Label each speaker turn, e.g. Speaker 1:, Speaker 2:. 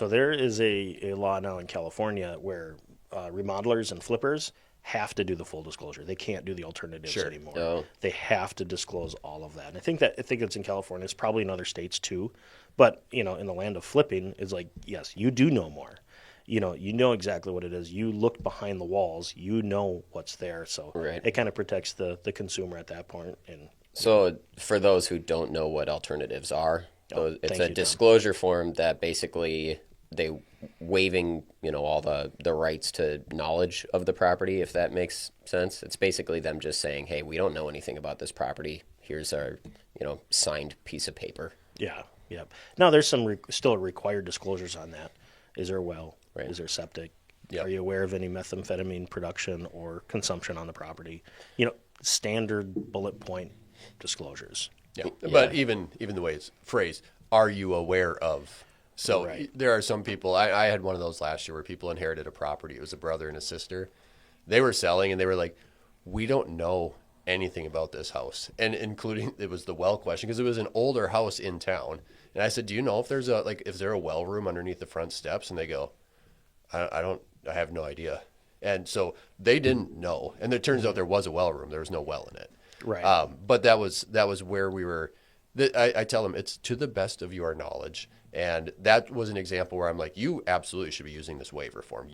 Speaker 1: So there is a law now in California where remodelers and flippers have to do the full disclosure. They can't do the alternatives
Speaker 2: Sure.
Speaker 1: anymore.
Speaker 2: Oh,
Speaker 1: They have to disclose all of that. And I think it's in California. It's probably in other states too. But in the land of flipping, it's like yes, you do know more. You know exactly what it is. You looked behind the walls. You know what's there. So
Speaker 2: right.
Speaker 1: it kind of protects the consumer at that point. And
Speaker 2: So for those who don't know what alternatives are,
Speaker 1: oh,
Speaker 2: it's
Speaker 1: thank
Speaker 2: a
Speaker 1: you, Tom.
Speaker 2: disclosure form that basically they waiving, all the rights to knowledge of the property, if that makes sense. It's basically them just saying, "Hey, we don't know anything about this property. Here's our, signed piece of paper."
Speaker 1: Yeah, yeah. Now there's some still required disclosures on that. Is there a well?
Speaker 2: Right.
Speaker 1: Is there septic? Are
Speaker 2: Yep.
Speaker 1: you aware of any methamphetamine production or consumption on the property? Standard bullet point disclosures.
Speaker 3: Yeah.
Speaker 2: Yeah.
Speaker 3: But even the way it's phrased, are you aware of? So
Speaker 1: Right.
Speaker 3: there are some people, I had one of those last year where people inherited a property. It was a brother and a sister. They were selling and they were like, we don't know anything about this house. And including, it was the well question because it was an older house in town. And I said, do you know if there's is there a well room underneath the front steps? And they go, I have no idea. And so they didn't know. And it turns out there was a well room. There was no well in it.
Speaker 1: Right.
Speaker 3: But that was where we were. I tell them it's to the best of your knowledge, and that was an example where I'm like, you absolutely should be using this waiver form.